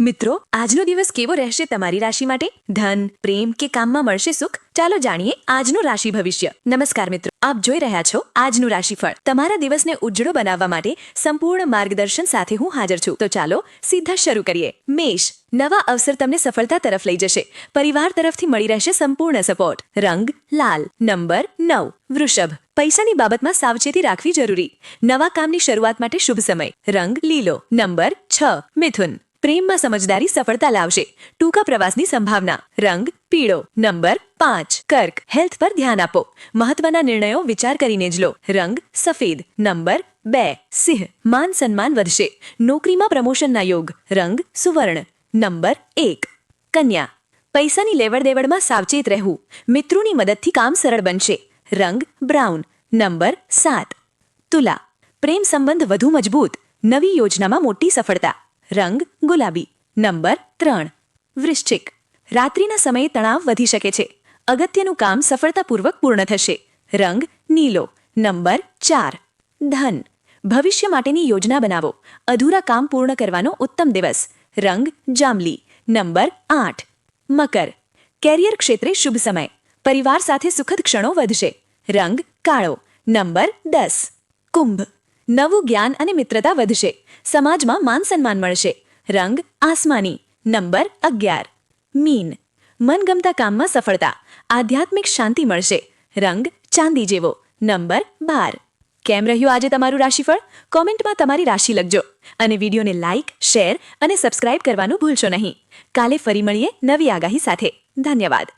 મિત્રો, આજનો દિવસ કેવો રહેશે તમારી રાશિ માટે? ધન, પ્રેમ કે કામમાં મળશે સુખ? ચાલો જાણીએ આજનું રાશિ ભવિષ્ય. નમસ્કાર મિત્રો, આપ જોઈ રહ્યા છો આજનું રાશિફળ. તમારા દિવસને ઉજળો બનાવવા માટે સંપૂર્ણ માર્ગદર્શન સાથે હું હાજર છું. તો ચાલો સીધા શરૂ કરીએ. મેષ, નવા અવસર તમને સફળતા તરફ લઈ જશે. પરિવાર તરફથી મળી રહેશે સંપૂર્ણ સપોર્ટ. રંગ લાલ. નંબર 9. વૃષભ, પૈસાની બાબતમાં સાવચેતી રાખવી જરૂરી. નવા કામની શરૂઆત માટે શુભ સમય. રંગ લીલો. નંબર 6. મિથુન, પ્રેમમાં સમજદારી સફળતા લાવશે. ટૂંકા પ્રવાસની સંભાવના. રંગ પીળો. નંબર 5. કર્ક, હેલ્થ પર ધ્યાન આપો. મહત્વના નિર્ણયો વિચાર કરીને જ લો. રંગ સફેદ. નંબર 2. સિંહ, માન સન્માન વધશે. નોકરીમાં પ્રમોશનના યોગ. રંગ સુવર્ણ. નંબર 1. કન્યા, પૈસાની લેવડ દેવડમાં સાવચેત રહેવું. મિત્રોની મદદથી કામ સરળ બનશે. રંગ બ્રાઉન. નંબર 7. તુલા, પ્રેમ સંબંધ વધુ મજબૂત. નવી યોજનામાં મોટી સફળતા. રંગ ગુલાબી. નંબર 3. વૃશ્ચિક, રાત્રિના સમયે તણાવ વધી શકે છે. અગત્યનું કામ સફળતાપૂર્વક પૂર્ણ થશે. રંગ નીલો. નંબર 4. ધન, ભવિષ્ય માટેની યોજના બનાવો. અધૂરા કામ પૂર્ણ કરવાનો ઉત્તમ દિવસ. રંગ જાંબલી. નંબર 8. મકર, કેરિયર ક્ષેત્રે શુભ સમય. પરિવાર સાથે સુખદ ક્ષણો વધશે. રંગ કાળો. નંબર 10. કુંભ, નવું જ્ઞાન અને મિત્રતા વધશે. સમાજમાં માન સન્માન મળશે. રંગ આસમાની. નંબર 11. મીન, મનગમતા કામમાં સફળતા. આધ્યાત્મિક શાંતિ મળશે. રંગ ચાંદી જેવો. નંબર 12. કેમ રહ્યું આજે તમારું રાશિફળ? કોમેન્ટમાં તમારી રાશિ લખજો. અને વિડીયોને લાઇક, શેર અને સબસ્ક્રાઇબ કરવાનું ભૂલશો નહીં. કાલે ફરી મળીએ નવી આગાહી સાથે. ધન્યવાદ.